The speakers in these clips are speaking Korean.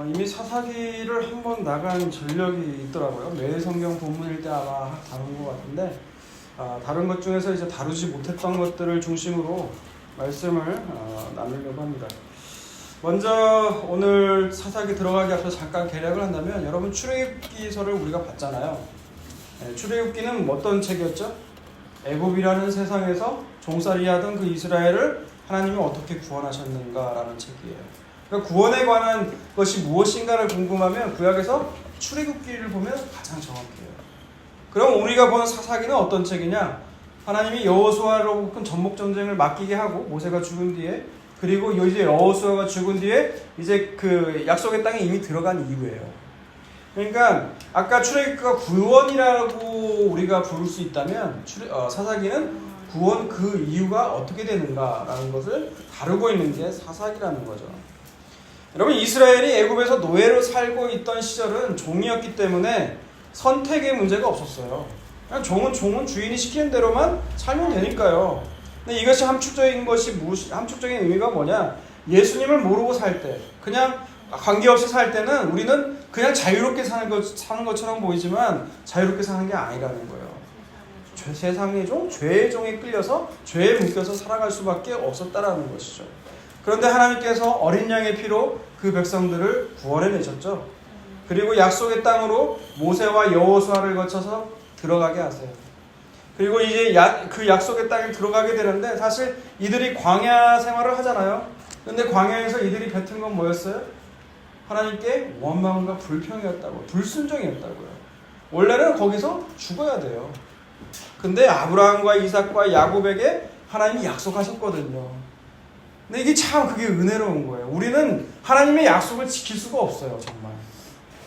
이미 사사기를 한번 나간 전력이 있더라고요. 매일 성경 본문일 때 아마 다룬 것 같은데, 다른 것 중에서 이제 다루지 못했던 것들을 중심으로 말씀을 나누려고 합니다. 먼저 오늘 사사기 들어가기 앞서 잠깐 개략을 한다면, 여러분 출애굽기서를 우리가 봤잖아요. 출애굽기는 어떤 책이었죠? 애굽이라는 세상에서 종살이 하던 그 이스라엘을 하나님이 어떻게 구원하셨는가라는 책이에요. 그러니까 구원에 관한 것이 무엇인가를 궁금하면 구약에서 출애굽기를 보면 가장 정확해요. 그럼 우리가 보는 사사기는 어떤 책이냐? 하나님이 여호수아로 큰 전목 전쟁을 맡기게 하고 모세가 죽은 뒤에, 그리고 이제 여호수아가 죽은 뒤에 이제 그 약속의 땅에 이미 들어간 이후예요. 그러니까 아까 출애굽기가 구원이라고 우리가 부를 수 있다면 사사기는 구원 그 이유가 어떻게 되는가라는 것을 다루고 있는 게 사사기라는 거죠. 여러분, 이스라엘이 애굽에서 노예로 살고 있던 시절은 종이었기 때문에 선택의 문제가 없었어요. 그냥 종은 주인이 시키는 대로만 살면 되니까요. 근데 이것이 함축적인 의미가 뭐냐? 예수님을 모르고 살 때, 그냥 관계없이 살 때는 우리는 그냥 자유롭게 사는 것처럼 보이지만 자유롭게 사는 게 아니라는 거예요. 세상의 종, 죄의 종에 끌려서 죄에 묶여서 살아갈 수밖에 없었다라는 것이죠. 그런데 하나님께서 어린 양의 피로 그 백성들을 구원해내셨죠. 그리고 약속의 땅으로 모세와 여호수아를 거쳐서 들어가게 하세요. 그리고 이제 그 약속의 땅에 들어가게 되는데, 사실 이들이 광야 생활을 하잖아요. 근데 광야에서 이들이 뱉은 건 뭐였어요? 하나님께 원망과 불평이었다고, 불순종이었다고요. 원래는 거기서 죽어야 돼요. 근데 아브라함과 이삭과 야곱에게 하나님이 약속하셨거든요. 근데 이게 참 그게 은혜로운 거예요. 우리는 하나님의 약속을 지킬 수가 없어요, 정말.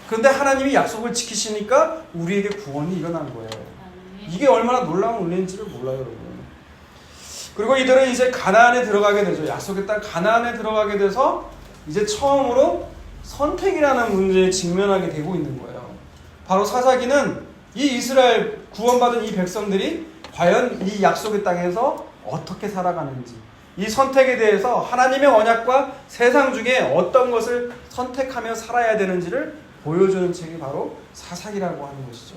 그런데 하나님이 약속을 지키시니까 우리에게 구원이 일어난 거예요. 이게 얼마나 놀라운 은혜인지를 몰라요, 여러분. 그리고 이들은 이제 가나안에 들어가게 되죠. 약속의 땅 가나안에 들어가게 돼서 이제 처음으로 선택이라는 문제에 직면하게 되고 있는 거예요. 바로 사사기는 이 이스라엘 구원받은 이 백성들이 과연 이 약속의 땅에서 어떻게 살아가는지, 이 선택에 대해서 하나님의 언약과 세상 중에 어떤 것을 선택하며 살아야 되는지를 보여주는 책이 바로 사사기라고 하는 것이죠.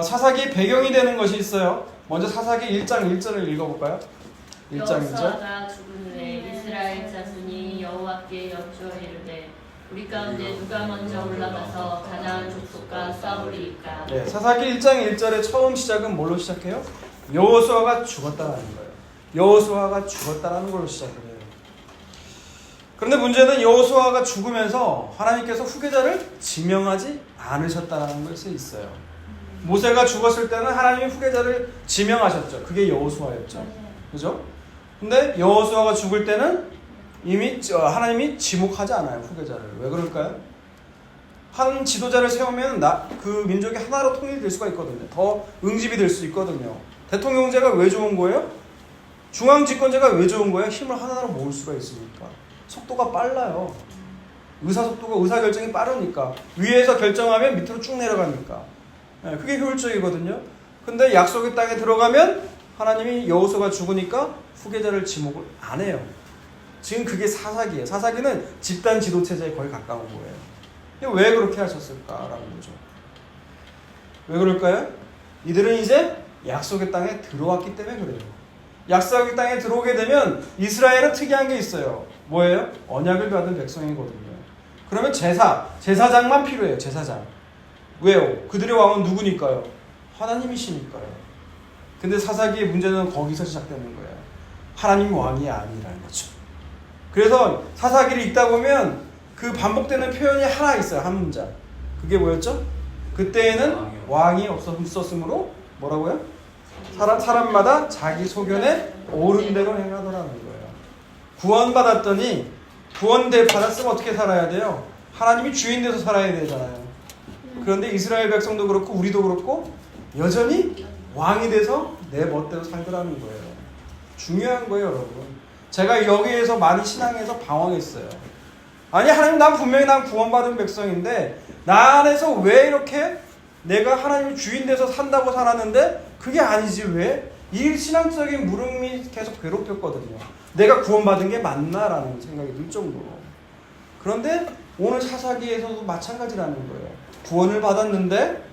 사사기의 배경이 되는 것이 있어요. 먼저 사사기 1장 1절을 읽어볼까요? 1장 1절. 여호수아가 죽은 후에 이스라엘 자손이 여호와께 여쭈어 이르되 우리 가운데 누가 먼저 올라가서 가나안 족속과 싸우리이까. 네, 사사기 1장 1절의 처음 시작은 뭘로 시작해요? 여호수아가 죽었다라는 거예요. 여호수아가 죽었다라는 걸로 시작을 해요. 그런데 문제는 여호수아가 죽으면서 하나님께서 후계자를 지명하지 않으셨다라는 것이 있어요. 모세가 죽었을 때는 하나님이 후계자를 지명하셨죠. 그게 여호수아였죠. 그죠? 근데 여호수아가 죽을 때는 이미 하나님이 지목하지 않아요, 후계자를. 왜 그럴까요? 한 지도자를 세우면 그 민족이 하나로 통일될 수가 있거든요. 더 응집이 될 수 있거든요. 대통령제가 왜 좋은 거예요? 중앙집권제가 왜 좋은 거예요? 힘을 하나로 모을 수가 있으니까. 속도가 빨라요. 의사결정이 빠르니까. 위에서 결정하면 밑으로 쭉 내려가니까. 그게 효율적이거든요. 근데 약속의 땅에 들어가면 하나님이 여호수아가 죽으니까 후계자를 지목을 안 해요. 지금 그게 사사기예요. 사사기는 집단 지도체제에 거의 가까운 거예요. 왜 그렇게 하셨을까라는 거죠. 왜 그럴까요? 이들은 이제 약속의 땅에 들어왔기 때문에 그래요. 약속의 땅에 들어오게 되면 이스라엘은 특이한 게 있어요. 뭐예요? 언약을 받은 백성이거든요. 그러면 제사장만 필요해요. 제사장. 왜요? 그들의 왕은 누구니까요? 하나님이시니까요. 근데 사사기의 문제는 거기서 시작되는 거예요. 하나님이 왕이 아니라는 거죠. 그래서 사사기를 읽다 보면 그 반복되는 표현이 하나 있어요. 한 문장. 그게 뭐였죠? 그때에는 왕이 없었으므로 뭐라고요? 사람마다 자기 소견에 옳은 대로 행하더라는 거예요. 구원받았더니 받았으면 어떻게 살아야 돼요? 하나님이 주인 돼서 살아야 되잖아요. 그런데 이스라엘 백성도 그렇고 우리도 그렇고 여전히 왕이 돼서 내 멋대로 살더라는 거예요. 중요한 거예요, 여러분. 제가 여기에서 많이 신앙에서 방황했어요. 아니, 하나님, 분명히 난 구원받은 백성인데 나 안에서 왜 이렇게 내가 하나님의 주인 돼서 산다고 살았는데 그게 아니지 왜? 이 신앙적인 물음이 계속 괴롭혔거든요. 내가 구원받은 게 맞나라는 생각이 들 정도로. 그런데 오늘 사사기에서도 마찬가지라는 거예요. 구원을 받았는데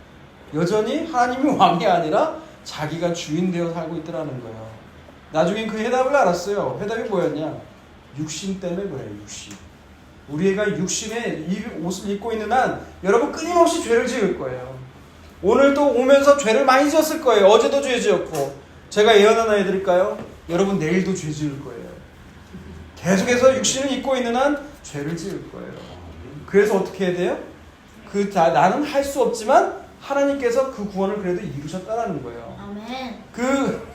여전히 하나님이 왕이 아니라 자기가 주인 되어 살고 있더라는 거예요. 나중엔 그 해답을 알았어요. 해답이 뭐였냐? 육신 때문에 그래요. 육신. 우리가 육신의 옷을 입고 있는 한 여러분 끊임없이 죄를 지을 거예요. 오늘도 오면서 죄를 많이 지었을 거예요. 어제도 죄 지었고. 제가 예언 하나 해드릴까요? 여러분 내일도 죄 지을 거예요. 계속해서 육신을 입고 있는 한 죄를 지을 거예요. 그래서 어떻게 해야 돼요? 나는 할 수 없지만 하나님께서 그 구원을 그래도 이루셨다라는 거예요. 아멘. 그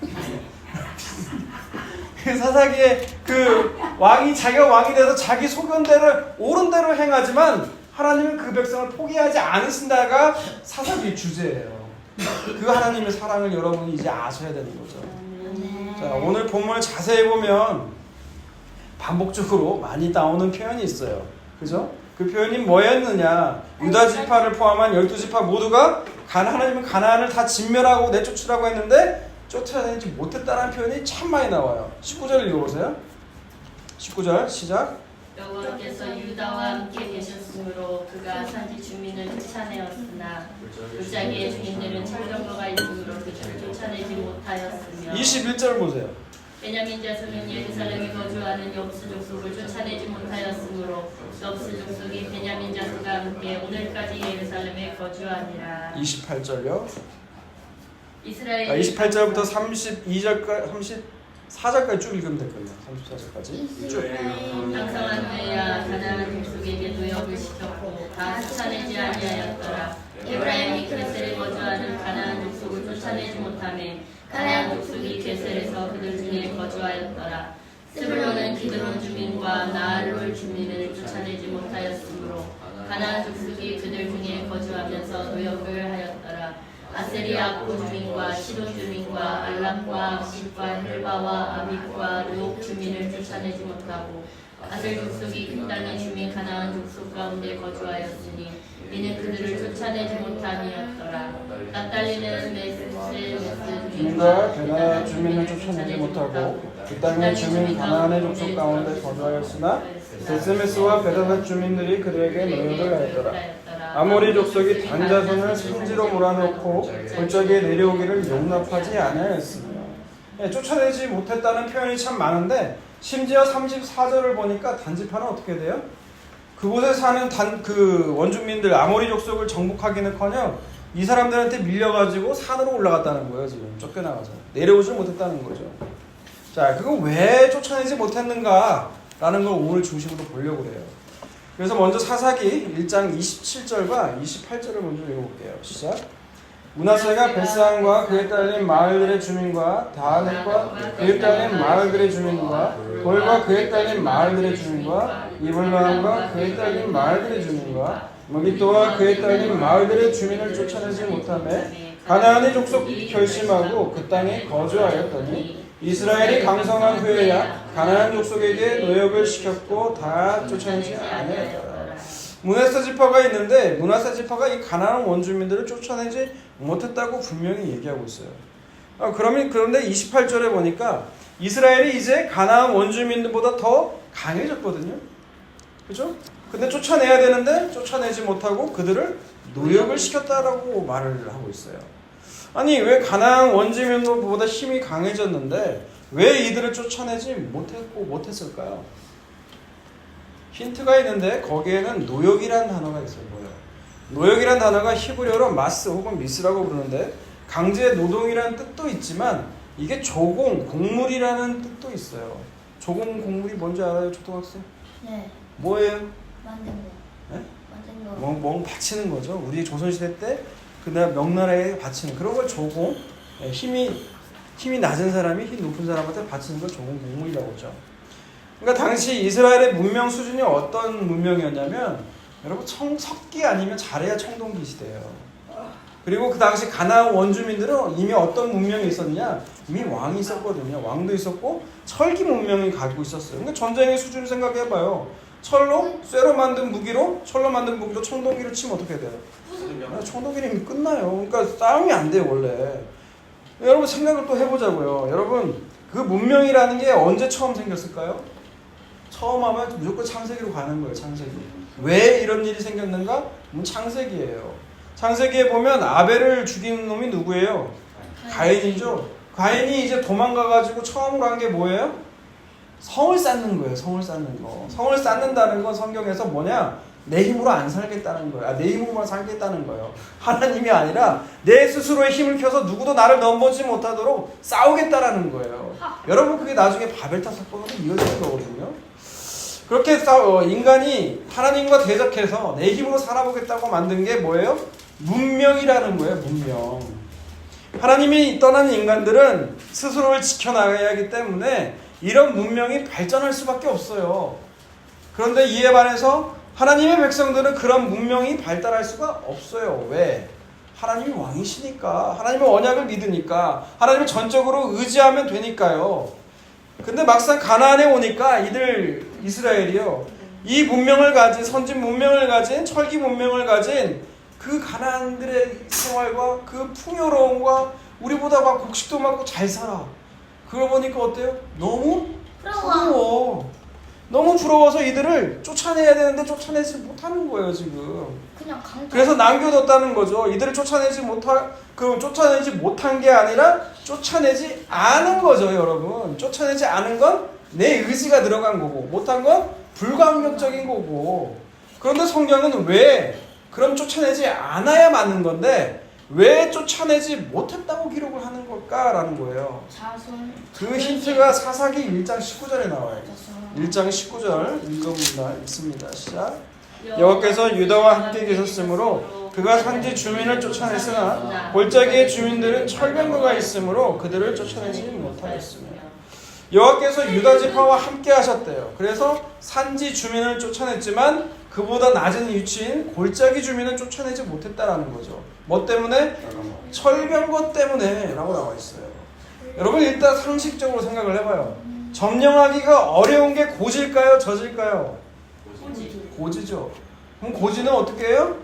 사사기에 그 왕이 자기가 왕이 돼서 자기 소견대로 옳은 대로 행하지만 하나님은 그 백성을 포기하지 않으신다가 사사기의 주제예요. 그 하나님의 사랑을 여러분이 이제 아셔야 되는 거죠. 자, 오늘 본문을 자세히 보면 반복적으로 많이 나오는 표현이 있어요. 그죠? 그 표현이 뭐였느냐? 유다 지파를 포함한 12지파 모두가 하나님은 가나안을 다 진멸하고 내쫓으라고 했는데 쫓아내지 못했다는 표현이 참 많이 나와요. 19절 읽어보세요. 19절 시작. 여호와께서 유다와 함께 계셨으므로 그가 산지 주민을 쫓아내었으나 골짜기의 주민들은 철경거가 있으므로 그들을 쫓아내지 못하였으며 21절 보세요. 베냐민 자손은 예루살렘에 거주하는 엽스 족속을 쫓아내지 못하였으므로 엽스 족속이 베냐민 자손과 함께 오늘까지 예루살렘에 거주하니라. 28절요. 이스라엘 28절부터 32절까지 34절까지 쭉 읽으면 될 거예요. 34절까지 쭉. 항상한 후에야 가나안 족속에게 노역을 시켰고 다 쫓아내지 아니하였더라. 에브라임이 게셀에 거주하는 가나안 족속을 쫓아내지 못하매 가나안 족속이 게셀에서 그들 중에 거주하였더라. 스불론은 기드론 주민과 나알롤 주민을 쫓아내지 못하였으므로 가나안 족속이 그들 중에 거주하면서 노역을 하였더라. 아셀이 아코 주민과 시돈 주민과 알람과 악십과 헬바와 아mit과 르옥 주민을 쫓아내지 못하고 아셀 족속이 그 땅의 주민 가나안 족속 가운데 거주하였으니 이는 그들을 쫓아내지 못함이었더라. 납달리는 메스 주민과 베나 주민을 쫓아내지 못하고 그 땅의 주민 가나안의 족속 가운데 거주하였으나 베스메스와 베다낫 주민들이 그들에게 노역을 하였더라. 아모리 족속이 단 자손을 산지로 몰아넣고 골짜기에 내려오기를 용납하지 아니하였으며. 쫓아내지 못했다는 표현이 참 많은데 심지어 34절을 보니까 단지파는 어떻게 돼요? 그곳에 사는 그 원주민들 아모리 족속을 정복하기는커녕 이 사람들한테 밀려가지고 산으로 올라갔다는 거예요. 지금 쫓겨나가서 내려오지 못했다는 거죠. 자, 그거 왜 쫓아내지 못했는가라는 걸 오늘 중심으로 보려고 그래요. 그래서 먼저 사사기 1장 27절과 28절을 먼저 읽어볼게요. 시작. 므낫세가 베스안과 그에 딸린 마을들의 주민과 다하넷과 그에 딸린 마을들의 주민과 돌과 그에 딸린 마을들의 주민과 이블라함과 그에 딸린 마을들의 주민과 머기토와 그에 딸린 마을들의 주민을 쫓아내지 못하매 가나안의 족속 결심하고 그 땅에 거주하였더니 이스라엘이 강성한 후에야 가나안 족속에게 노역을 시켰고 다 쫓아내지 아니하였더라. 므낫세 지파가 있는데 므낫세 지파가 이 가나안 원주민들을 쫓아내지 못했다고 분명히 얘기하고 있어요. 그런데 28절에 보니까 이스라엘이 이제 가나안 원주민들보다 더 강해졌거든요. 그죠? 근데 쫓아내야 되는데 쫓아내지 못하고 그들을 노역을 시켰다라고 말을 하고 있어요. 아니 왜 가나안 원주민들보다 힘이 강해졌는데 왜 이들을 쫓아내지 못했을까요? 힌트가 있는데 거기에는 노역이라는 단어가 있어요. 뭐예요? 노역이라는 단어가 히브리어로 마스 혹은 미스라고 부르는데 강제 노동이라는 뜻도 있지만 이게 조공, 곡물이라는 뜻도 있어요. 조공, 곡물이 뭔지 알아요, 초등학생? 네. 뭐예요? 만든 거. 네? 만든 거. 멍 바치는 거죠. 우리 조선시대 때 그날 명나라에 바치는 그런 걸 조공, 힘이 낮은 사람이 힘 높은 사람한테 바치는 걸 조공, 곡물이라고 하죠. 그러니까 당시 이스라엘의 문명 수준이 어떤 문명이었냐면 여러분 석기 아니면 잘해야 청동기 시대예요. 그리고 그 당시 가나안 원주민들은 이미 어떤 문명이 있었냐? 이미 왕이 있었거든요. 왕도 있었고 철기 문명이 가지고 있었어요. 그러니까 전쟁의 수준을 생각해봐요. 쇠로 만든 무기로 청동기로 치면 어떻게 돼요? 청동기는 끝나요. 그러니까 싸움이 안 돼요 원래. 여러분 생각을 또 해보자고요. 여러분 그 문명이라는 게 언제 처음 생겼을까요? 처음 하면 무조건 창세기로 가는 거예요. 창세기. 왜 이런 일이 생겼는가? 창세기예요. 창세기에 보면 아벨을 죽인 놈이 누구예요? 가인이죠. 가인이 이제 도망가가지고 처음으로 한 게 뭐예요? 성을 쌓는 거예요. 성을 쌓는 거. 성을 쌓는다는 건 성경에서 뭐냐? 내 힘으로 안 살겠다는 거예요. 내 힘으로만 살겠다는 거예요. 하나님이 아니라 내 스스로의 힘을 켜서 누구도 나를 넘보지 못하도록 싸우겠다라는 거예요. 여러분 그게 나중에 바벨탑 사건으로 이어지는 거거든요. 그렇게 인간이 하나님과 대적해서 내 힘으로 살아보겠다고 만든 게 뭐예요? 문명이라는 거예요. 문명. 하나님이 떠난 인간들은 스스로를 지켜나가야 하기 때문에 이런 문명이 발전할 수밖에 없어요. 그런데 이에 반해서 하나님의 백성들은 그런 문명이 발달할 수가 없어요. 왜? 하나님이 왕이시니까. 하나님의 언약을 믿으니까. 하나님을 전적으로 의지하면 되니까요. 근데 막상 가나안에 오니까 이들 이스라엘이요. 이 문명을 가진 선진 문명을 가진 철기 문명을 가진 그 가나안들의 생활과 그 풍요로움과 우리보다 막 곡식도 많고 잘 살아. 그걸 보니까 어때요? 너무 부러워. 너무 부러워서 이들을 쫓아내야 되는데 쫓아내지 못하는 거예요 지금. 그냥 강타. 그래서 남겨뒀다는 거죠. 이들을 쫓아내지 못한 게 아니라 쫓아내지 않은 거죠, 여러분. 쫓아내지 않은 건 내 의지가 들어간 거고 못한 건 불가항력적인 거고. 그런데 성경은 왜 그럼 쫓아내지 않아야 맞는 건데 왜 쫓아내지 못했다고 기록을 하는 걸까라는 거예요. 자손. 그 힌트가 사사기 1장 19절에 나와요. 1장 19절 읽습니다. 시작. 여호와께서 유다와 함께 계셨으므로 그가 산지 주민을 쫓아냈으나 골짜기의 주민들은 철병거가 있으므로 그들을 쫓아내지 못하였으며. 여호와께서 유다 지파와 함께 하셨대요. 그래서 산지 주민을 쫓아냈지만 그보다 낮은 위치인 골짜기 주민을 쫓아내지 못했다라는 거죠. 뭐 때문에? 철병거 때문에 라고 나와 있어요. 여러분 일단 상식적으로 생각을 해봐요. 점령하기가 어려운 게 고지일까요? 저지일까요? 고지죠. 그럼 고지는 어떻게 해요?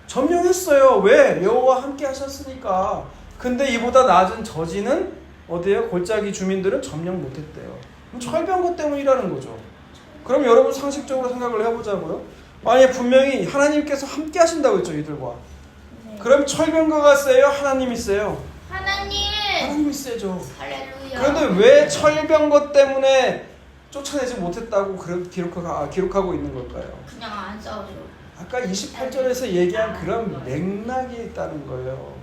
점령했어요. 왜? 여호와 함께 하셨으니까. 근데 이보다 낮은 저지는 어디에요? 골짜기 주민들은 점령 못했대요. 그럼 철병거 때문이라는 거죠. 그럼 여러분 상식적으로 생각을 해보자고요. 만약에 분명히 하나님께서 함께 하신다고 했죠, 이들과. 그럼 철병거가 세요? 하나님이 세요? 하나님이 세죠. 할렐루야. 그런데 왜 철병거 때문에 쫓아내지 못했다고 기록하고 있는 걸까요? 그냥 안 싸워줘. 아까 28절에서 얘기한 그런 맥락이 있다는 거예요.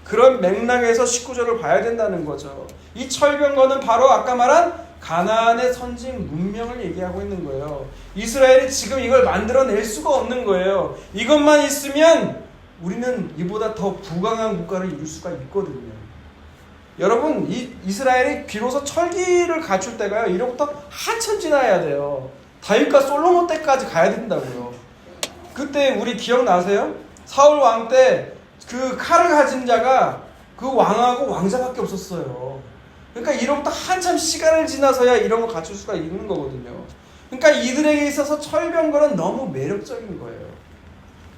그런 맥락에서 19절을 봐야 된다는 거죠. 이 철병거는 바로 아까 말한 가나안의 선진 문명을 얘기하고 있는 거예요. 이스라엘이 지금 이걸 만들어낼 수가 없는 거예요. 이것만 있으면 우리는 이보다 더 부강한 국가를 이룰 수가 있거든요. 여러분 이스라엘이 비로소 철기를 갖출 때가요. 이로부터 한참 지나야 돼요. 다윗과 솔로몬 때까지 가야 된다고요. 그때 우리 기억나세요? 사울 왕 때 그 칼을 가진 자가 그 왕하고 왕자밖에 없었어요. 그러니까 이로부터 한참 시간을 지나서야 이런 거 갖출 수가 있는 거거든요. 그러니까 이들에게 있어서 철병거는 너무 매력적인 거예요.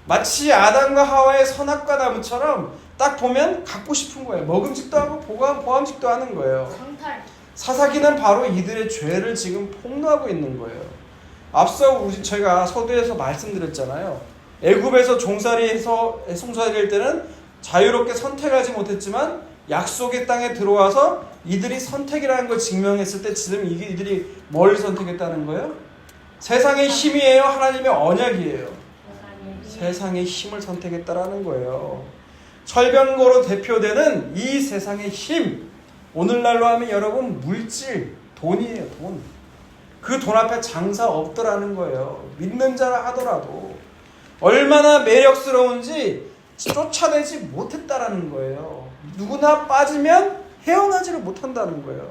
마치 아담과 하와의 선악과 나무처럼 딱 보면 갖고 싶은 거예요. 먹음직도 하고 보암직도 하는 거예요. 강탈. 사사기는 바로 이들의 죄를 지금 폭로하고 있는 거예요. 앞서 제가 서두에서 말씀드렸잖아요. 애굽에서 종살이해서 송사될 때는 자유롭게 선택하지 못했지만 약속의 땅에 들어와서 이들이 선택이라는 걸 증명했을 때 지금 이들이 뭘 선택했다는 거예요? 세상의 힘이에요? 하나님의 언약이에요? 세상의 힘을 선택했다라는 거예요. 철병거로 대표되는 이 세상의 힘, 오늘날로 하면 여러분 물질, 돈이에요. 돈. 그 돈 앞에 장사 없더라는 거예요. 믿는 자라 하더라도 얼마나 매력스러운지 쫓아내지 못했다라는 거예요. 누구나 빠지면 헤어나지를 못한다는 거예요.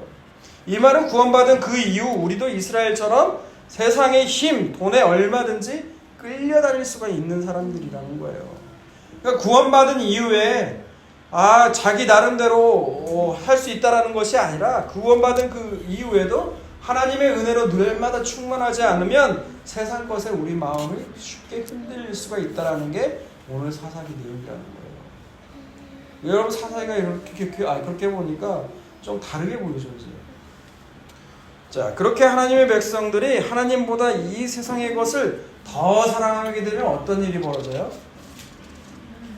이 말은 구원받은 그 이후 우리도 이스라엘처럼 세상의 힘, 돈에 얼마든지 끌려다닐 수가 있는 사람들이라는 거예요. 그러니까 구원받은 이후에 자기 나름대로 할 수 있다라는 것이 아니라 구원받은 그 이후에도 하나님의 은혜로 날마다 충만하지 않으면 세상 것에 우리 마음을 쉽게 흔들릴 수가 있다라는 게 오늘 사사기 내용이라는 거예요. 여러분 사사기가 그렇게 보니까 좀 다르게 보이죠. 이제. 자, 그렇게 하나님의 백성들이 하나님보다 이 세상의 것을 더 사랑하게 되면 어떤 일이 벌어져요?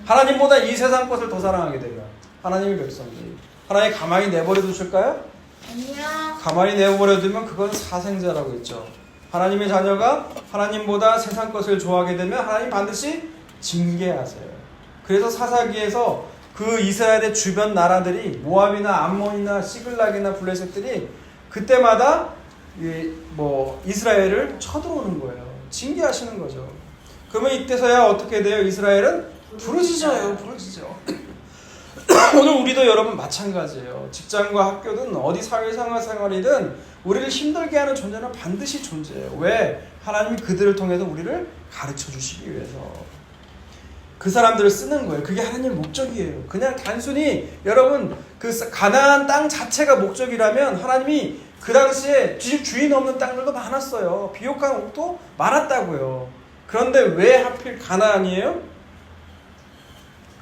하나님보다 이 세상 것을 더 사랑하게 되면 하나님의 백성들이 하나님 가만히 내버려 두실까요? 아니요. 가만히 내버려 두면 그건 사생자라고 했죠. 하나님의 자녀가 하나님보다 세상 것을 좋아하게 되면 하나님 반드시 징계하세요. 그래서 사사기에서 그 이스라엘의 주변 나라들이 모압이나 암몬이나 시글락이나 블레셋들이 그때마다 이스라엘을 쳐들어오는 거예요. 징계하시는 거죠. 그러면 이때서야 어떻게 돼요? 이스라엘은 부르짖어요. 부르짖어. 오늘 우리도 여러분 마찬가지예요. 직장과 학교든 어디 사회생활이든 우리를 힘들게 하는 존재는 반드시 존재해요. 왜? 하나님이 그들을 통해서 우리를 가르쳐 주시기 위해서 그 사람들을 쓰는 거예요. 그게 하나님의 목적이에요. 그냥 단순히 여러분 그 가나안 땅 자체가 목적이라면 하나님이 그 당시에 주인 없는 땅들도 많았어요. 비옥한 옥도 많았다고요. 그런데 왜 하필 가나안이에요?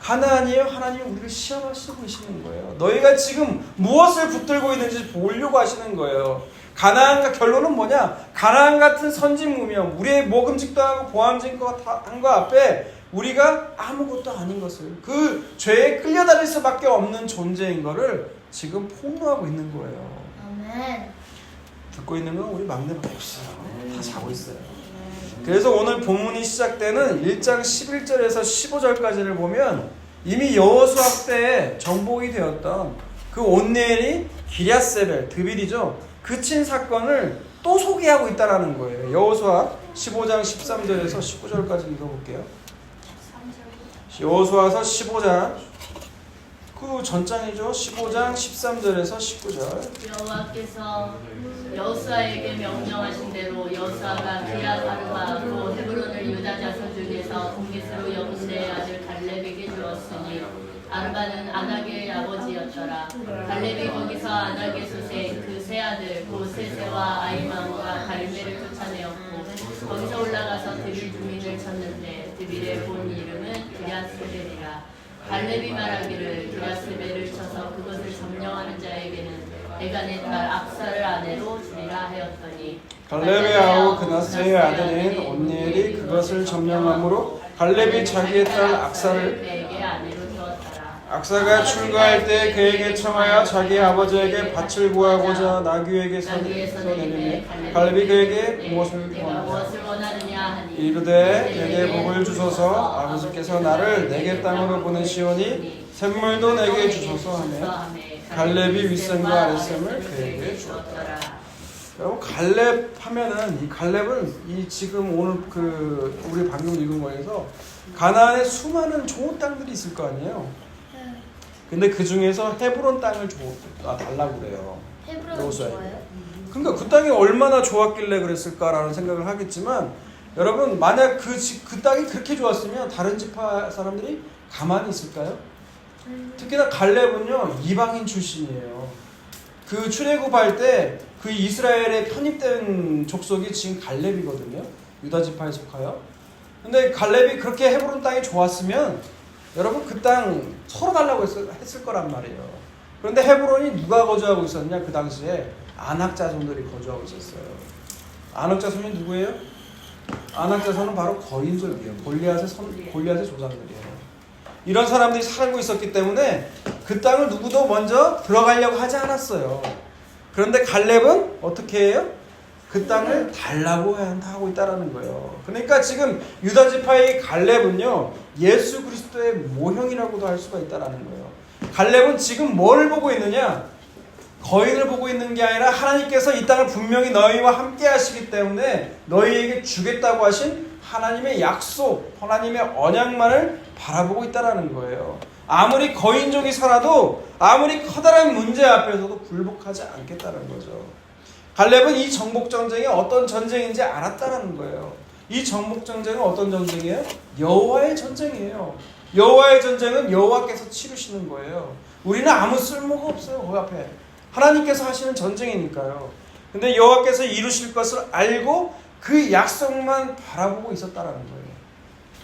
가나안이에요. 하나님이 우리를 시험하시고 계시는 거예요. 너희가 지금 무엇을 붙들고 있는지 보려고 하시는 거예요. 가나안과 결론은 뭐냐? 가나안 같은 선진 무명, 우리의 먹음직도 하고 보암직도 한 거 앞에 우리가 아무것도 아닌 것을, 그 죄에 끌려다닐 수밖에 없는 존재인 거를 지금 폭로하고 있는 거예요. 아멘. 듣고 있는 건 우리 막내밖에 없어요. 다 자고 있어요. 그래서 오늘 본문이 시작되는 1장 11절에서 15절까지를 보면 이미 여호수아 때에 정복이 되었던 그 온니엘이 기랴세벨, 드빌이죠. 그친 사건을 또 소개하고 있다는 거예요. 여호수아 15장 13절에서 19절까지 읽어볼게요. 여호수아서 15장 그 전장이죠. 15장 13절에서 19절. 여호와께서 여호수아에게 명령하신 대로 여호수아가 기랴-아르바하고 헤브론을 유다 자손 중에서 동기스로 여문네의 아들 갈렙에게 주었으니 아르바는 아낙의 아버지였더라. 갈렙이 거기서 아낙의 수세 그 세 아들 고세세와 아이만과 갈멜을 쫓아내었고 거기서 올라가서 드빌 주민을 쳤는데 드빌의 본 이름은 기랴세벨이라. 갈렙이 말하기를 기랴세벨을 쳐서 그것을 점령하는 자에게는 내가 내 딸 악사를 아내로 주리라 하였더니 갈렙의 아우 그나스의 아들인 온니엘이 그것을 점령함으로 갈렙이 자기의 딸 악사를 그에게 아내로 주었더라. 악사가 출가할 때 그에게 청하여 자기 아버지에게 밭을 구하고자 나귀에게서 내리매 갈렙이 그에게 무엇을 원하느냐 하니 이르되 내게 복을 주소서 아버지께서 나를 내게 땅으로 보내시오니 샘물도 내게 주소서 하며 갈렙이 윗셈과 아랫셈을 그에게 주었더라. 여러분 갈렙 하면은 이 갈렙은 이 지금 오늘 그 우리 방금 읽은 거에서 가나안에 수많은 좋은 땅들이 있을 거 아니에요. 근데 그 중에서 헤브론 땅을 달라고 그래요. 헤브론이 좋아요? 그러니까 그 땅이 얼마나 좋았길래 그랬을까라는 생각을 하겠지만 여러분 만약 그 땅이 그렇게 좋았으면 다른 지파 사람들이 가만히 있을까요? 특히나 갈렙은요 이방인 출신이에요. 그 출애굽할 때 그 이스라엘에 편입된 족속이 지금 갈렙이거든요. 유다 지파에 속하여. 근데 갈렙이 그렇게 헤브론 땅이 좋았으면 여러분 그 땅 서로 달라고 했을 거란 말이에요. 그런데 헤브론이 누가 거주하고 있었냐? 그 당시에 아낙 자손들이 거주하고 있었어요. 아낙 자손이 누구예요? 아낙 자손은 바로 거인족이에요. 골리앗의 조상들이에요. 이런 사람들이 살고 있었기 때문에 그 땅을 누구도 먼저 들어가려고 하지 않았어요. 그런데 갈렙은 어떻게 해요? 그 땅을 달라고 하고 있다는 거예요. 그러니까 지금 유다 지파의 갈렙은요 예수 그리스도의 모형이라고도 할 수가 있다는 거예요. 갈렙은 지금 뭘 보고 있느냐? 거인을 보고 있는 게 아니라 하나님께서 이 땅을 분명히 너희와 함께 하시기 때문에 너희에게 주겠다고 하신 하나님의 약속, 하나님의 언약만을 바라보고 있다는 거예요. 아무리 거인족이 살아도 아무리 커다란 문제 앞에서도 굴복하지 않겠다는 거죠. 갈렙은 이 정복전쟁이 어떤 전쟁인지 알았다는 거예요. 이 정복전쟁은 어떤 전쟁이에요? 여호와의 전쟁이에요. 여호와의 전쟁은 여호와께서 치르시는 거예요. 우리는 아무 쓸모가 없어요. 그 앞에 하나님께서 하시는 전쟁이니까요. 근데 여호와께서 이루실 것을 알고 그 약속만 바라보고 있었다는 거예요.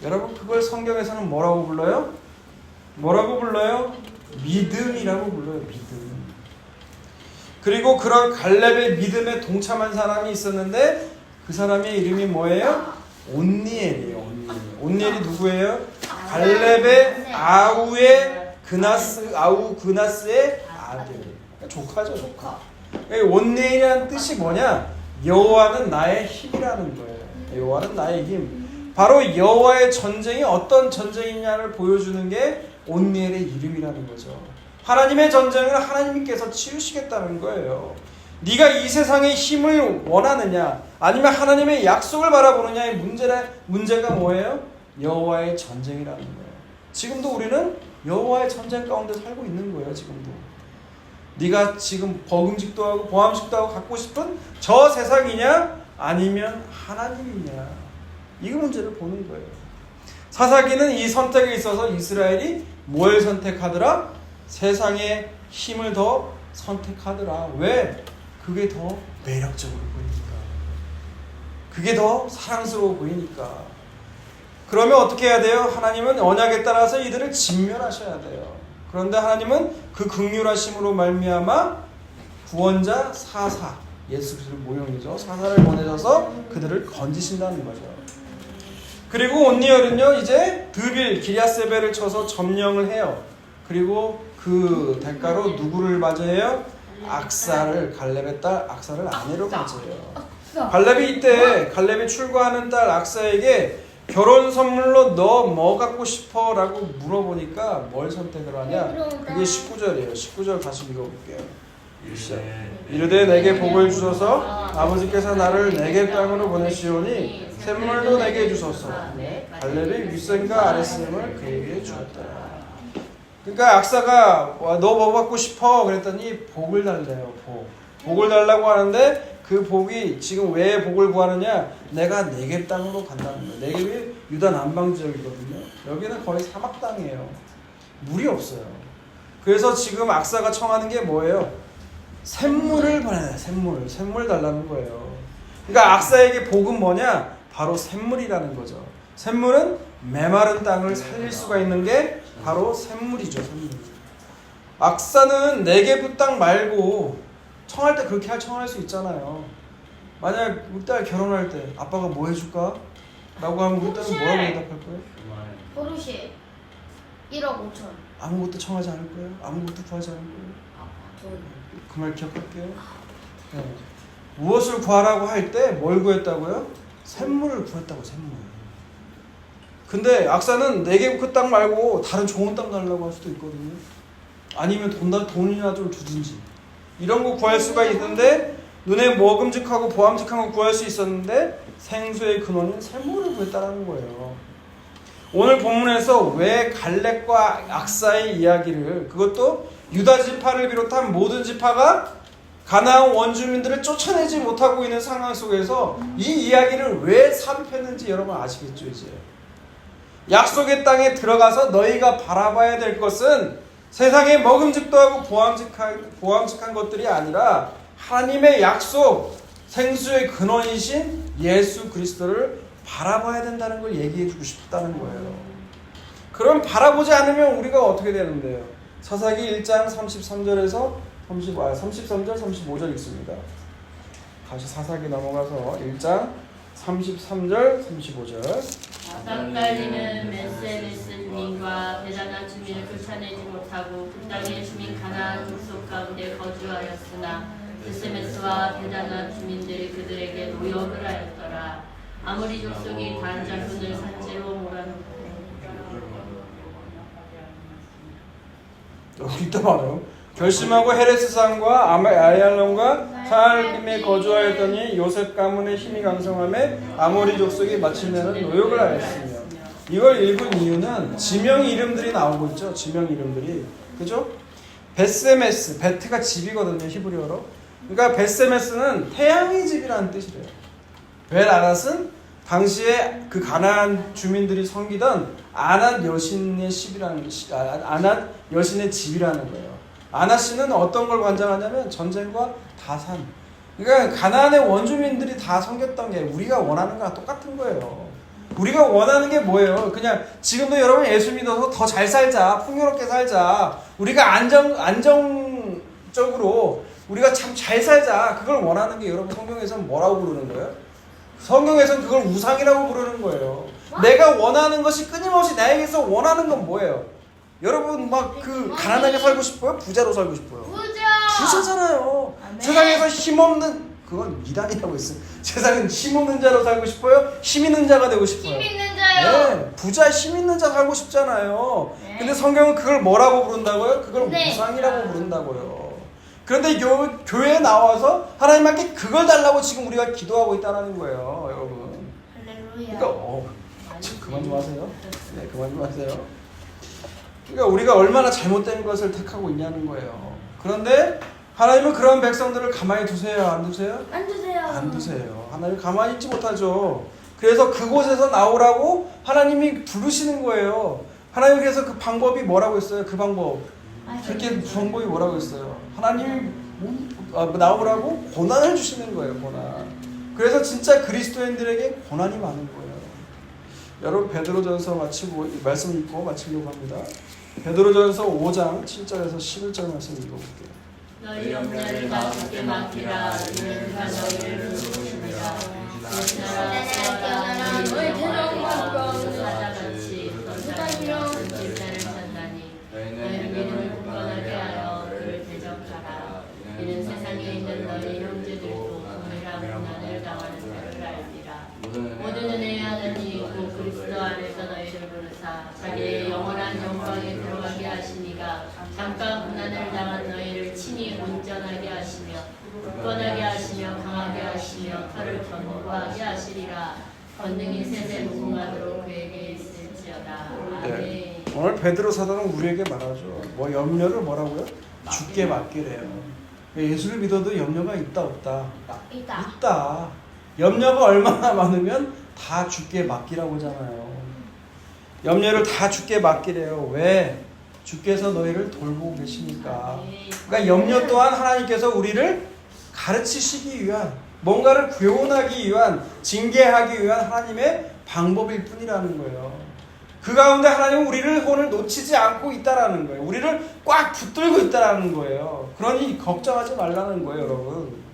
여러분 그걸 성경에서는 뭐라고 불러요? 뭐라고 불러요? 믿음이라고 불러요. 믿음. 그리고 그런 갈렙의 믿음에 동참한 사람이 있었는데 그 사람의 이름이 뭐예요? 온니엘이에요. 온니엘이 누구예요? 갈렙의 아우의 아우 그나스의 아들. 조카죠, 조카. 온니엘이라는 뜻이 뭐냐? 여호와는 나의 힘이라는 거예요. 여호와는 나의 힘. 바로 여호와의 전쟁이 어떤 전쟁이냐를 보여주는 게 온니엘의 이름이라는 거죠. 하나님의 전쟁을 하나님께서 치우시겠다는 거예요. 네가 이 세상의 힘을 원하느냐 아니면 하나님의 약속을 바라보느냐의 문제가 뭐예요? 여호와의 전쟁이라는 거예요. 지금도 우리는 여호와의 전쟁 가운데 살고 있는 거예요. 지금도 네가 지금 버금직도 하고 보암직도 하고 갖고 싶은 저 세상이냐 아니면 하나님이냐, 이거 문제를 보는 거예요. 사사기는 이 선택에 있어서 이스라엘이 뭘 선택하더라? 세상의 힘을 더 선택하더라. 왜? 그게 더 매력적으로 보이니까, 그게 더 사랑스러워 보이니까. 그러면 어떻게 해야 돼요? 하나님은 언약에 따라서 이들을 진멸하셔야 돼요. 그런데 하나님은 그 긍휼하심으로 말미암아 구원자 사사, 예수 그리스도의 모형이죠, 사사를 보내셔서 그들을 건지신다는 거죠. 그리고 온니엘은요 이제 드빌 기랴세벨을 쳐서 점령을 해요. 그리고 그 대가로 누구를 맞이해요? 악사를, 갈렙의 딸 악사를 아내로 맞이해요. 갈렙이 이때 갈렙이 출가하는 딸 악사에게 결혼 선물로 너 뭐 갖고 싶어? 라고 물어보니까 뭘 선택을 하냐? 그게 19절이에요. 19절 다시 읽어볼게요. 이르되 내게 복을 주소서, 아버지께서 나를 내게 땅으로 보내시오니 샘물도 내게 주소서. 갈렙이 윗셈과 아랫셈을 그에게 주었다. 그러니까 악사가 너 뭐 받고 싶어? 그랬더니 복을 달래요. 복을 달라고 하는데 그 복이 지금 왜 복을 구하느냐? 내가 네겝 땅으로 간다는 거예요. 네겝이 유다 남방 지역이거든요. 여기는 거의 사막 땅이에요. 물이 없어요. 그래서 지금 악사가 청하는 게 뭐예요? 샘물을 보내요. 샘물 달라는 거예요. 그러니까 악사에게 복은 뭐냐? 바로 샘물이라는 거죠. 샘물은 메마른 땅을 살릴 수가 있는 게 바로 샘물이죠. 샘물. 악사는 네겝 땅 말고 청할 때 그렇게 청할 수 있잖아요. 만약 우리 딸 결혼할 때 아빠가 뭐 해줄까? 라고 하면 우리 딸은 뭐라고 대답할 거예요? 포르쉐 1억 5천. 아무것도 청하지 않을 거예요? 아무것도 구하지 않을 거예요? 그 말 기억할게요. 네. 무엇을 구하라고 할 때 뭘 구했다고요? 샘물을 구했다고. 샘물. 근데 악사는 네겝 그 땅 말고 다른 좋은 땅 달라고 할 수도 있거든요. 아니면 돈이나 좀 주든지 이런 거 구할 수가 있는데 눈에 먹음직하고 보암직한 거 구할 수 있었는데 생수의 근원인 샘물을 구했다라는 거예요. 오늘 본문에서 왜 갈렙과 악사의 이야기를, 그것도 유다 지파를 비롯한 모든 지파가 가나안 원주민들을 쫓아내지 못하고 있는 상황 속에서 이 이야기를 왜 삽입했는지 여러분 아시겠죠? 이제 약속의 땅에 들어가서 너희가 바라봐야 될 것은 세상에 먹음직도 하고 보암직한 것들이 아니라 하나님의 약속, 생수의 근원이신 예수 그리스도를 바라봐야 된다는 걸 얘기해주고 싶다는 거예요. 그럼 바라보지 않으면 우리가 어떻게 되는데요? 사사기 1장 33절에서 33절 35절 읽습니다. 다시 사사기 넘어가서 1장 33절 35절. 아삭갈리는 메세메스 주민과 베다나 주민을 쫓아내지 못하고 그 땅의 주민 가나안 족속 가운데 거주하였으나 메세메스와 베다나 주민들이 그들에게 노역을 하였더라. 아모리 족속이 단 자손을 산지로 몰아넣고. 여기 또 말해요. 결심하고 헤레스산과 아얄론과 사알림에 거주하였더니 요셉 가문의 힘이 강성함에 아모리 족속이 마침내는 노역을 하였으며. 이걸 읽은 이유는 지명 이름들이 나오고 있죠. 지명 이름들이, 그죠? 베세메스, 베트가 집이거든요, 히브리어로. 그러니까 베세메스는 태양의 집이라는 뜻이래요. 벨아랏은 당시에 그 가나안 주민들이 섬기던 아낫 여신의 집이라는 거예요. 아낫씨는 어떤 걸 관장하냐면 전쟁과 다산. 그러니까 가나안의 원주민들이 다 섬겼던 게 우리가 원하는 거랑 똑같은 거예요. 우리가 원하는 게 뭐예요? 그냥 지금도 여러분 예수 믿어서 더 잘 살자, 풍요롭게 살자, 우리가 안정적으로 우리가 참 잘 살자. 그걸 원하는 게 여러분 성경에서는 뭐라고 부르는 거예요? 성경에서는 그걸 우상이라고 부르는 거예요. 내가 원하는 것이 끊임없이 나에게서 원하는 건 뭐예요? 여러분 막 그 가난하게 살고 싶어요? 부자로 살고 싶어요? 부자잖아요. 아멘. 세상에서 힘없는 그건 미단이라고 했어요. 세상은 힘없는 자로 살고 싶어요? 힘 있는 자가 되고 싶어요? 힘 있는 자요. 네, 부자 힘 있는 자 살고 싶잖아요. 네. 근데 성경은 그걸 뭐라고 부른다고요? 그걸 네. 우상이라고 부른다고요. 그런데 교회에 나와서 하나님께 그걸 달라고 지금 우리가 기도하고 있다는 거예요, 여러분. 할렐루야. 그러니까 그만 좀 하세요. 네, 그만 좀 하세요. 그러니까 우리가 얼마나 잘못된 것을 택하고 있냐는 거예요. 그런데 하나님은 그런 백성들을 가만히 두세요, 안 두세요? 안 주세요. 안 두세요. 하나님 가만히 있지 못하죠. 그래서 그곳에서 나오라고 하나님이 부르시는 거예요. 하나님 그래서 그 방법이 뭐라고 했어요? 그 방법. 그렇게 방법이 뭐라고 했어요? 하나님이 나오라고 고난을 주시는 거예요. 고난. 그래서 진짜 그리스도인들에게 고난이 많은 거예요. 여러분 베드로전서 마치고 말씀 읽고 마치려고 합니다. 베드로전서 5장 7절에서 11절 말씀 읽어볼게요. 너희 염려를 다 주께 맡기라. 이는 그가 너희를 부르십니다. 깨어나라 너희 대적과 사자같이 던져내며 길자를 찾나니 너희는 믿음을 굳건하게 하여 그를 대적하라. 이는 세상에 있는 너희 형제들도 동일한 고난을 당하는 줄을 알리라. 모든 은혜의 하나님 곧 그리스도 안에서 너희를 부르사 자기의 영원한 영광에 들어가게 하시니가 잠깐 고난을 당한 너희를 친히 온전하게 하시며 굳건하게 하시며 강하게 하시며 털을 견고하게 하시리라. 권능이 세세 무궁하도록 그에게 있을지어다. 아멘. 네. 오늘 베드로 사도는 우리에게 말하죠. 뭐 염려를 뭐라고요? 죽게 맡기래요. 예수를 믿어도 염려가 있다 없다? 있다. 염려가 얼마나 많으면 다 죽게 맡기라고 하잖아요. 염려를 다 죽게 맡기래요. 왜? 주께서 너희를 돌보고 계시니까. 그러니까 염려 또한 하나님께서 우리를 가르치시기 위한, 뭔가를 교훈하기 위한, 징계하기 위한 하나님의 방법일 뿐이라는 거예요. 그 가운데 하나님은 우리를 오늘 놓치지 않고 있다라는 거예요. 우리를 꽉 붙들고 있다라는 거예요. 그러니 걱정하지 말라는 거예요, 여러분.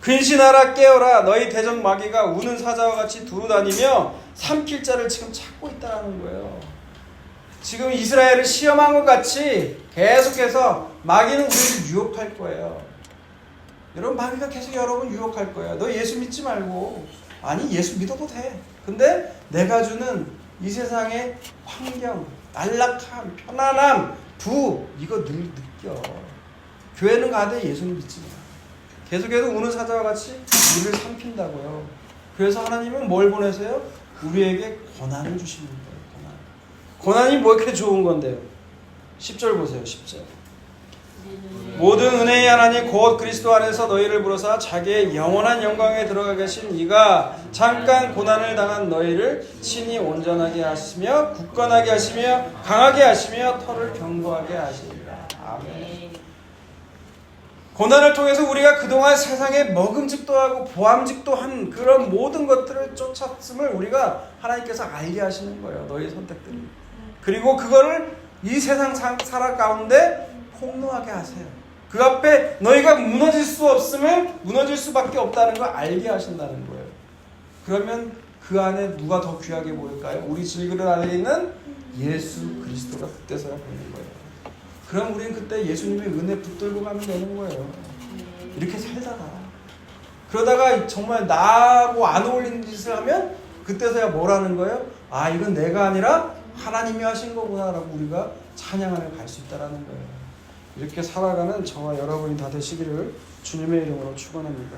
근신하라 깨어라 너희 대적 마귀가 우는 사자와 같이 두루다니며 삼킬 자를 지금 찾고 있다는 거예요. 지금 이스라엘을 시험한 것 같이 계속해서 마귀는 우리를 유혹할 거예요. 여러분 마귀가 계속 여러분 유혹할 거예요. 너 예수 믿지 말고. 아니 예수 믿어도 돼. 근데 내가 주는 이 세상의 환경, 안락함, 편안함, 부 이거 늘 느껴. 교회는 가되 예수는 믿지 마. 계속해서 우는 사자와 같이 우리를 삼킨다고요. 그래서 하나님은 뭘 보내세요? 우리에게 고난을 주시는 거예요. 고난이 뭐 이렇게 좋은 건데요? 10절 보세요. 10절. 모든 은혜의 하나님 곧 그리스도 안에서 너희를 부르사 자기의 영원한 영광에 들어가 계신 이가 잠깐 고난을 당한 너희를 친히 온전하게 하시며 굳건하게 하시며 강하게 하시며 털을 견고하게 하시리라. 아멘. 고난을 통해서 우리가 그동안 세상에 먹음직도 하고 보암직도 한 그런 모든 것들을 쫓았음을 우리가 하나님께서 알게 하시는 거예요. 너희 선택들이. 그리고 그거를 이 세상 살아 가운데 폭로하게 하세요. 그 앞에 너희가 무너질 수 없음을 무너질 수밖에 없다는 걸 알게 하신다는 거예요. 그러면 그 안에 누가 더 귀하게 보일까요? 우리 질그릇 안에 있는 예수 그리스도가 그때서야 보이는 거예요. 그럼 우리는 그때 예수님의 은혜 붙들고 가면 되는 거예요. 이렇게 살다가 그러다가 정말 나하고 안 어울리는 짓을 하면 그때서야 뭐라는 거예요? 아 이건 내가 아니라 하나님이 하신 거구나라고 우리가 찬양하며 갈 수 있다는 거예요. 이렇게 살아가는 저와 여러분이 다 되시기를 주님의 이름으로 축원합니다.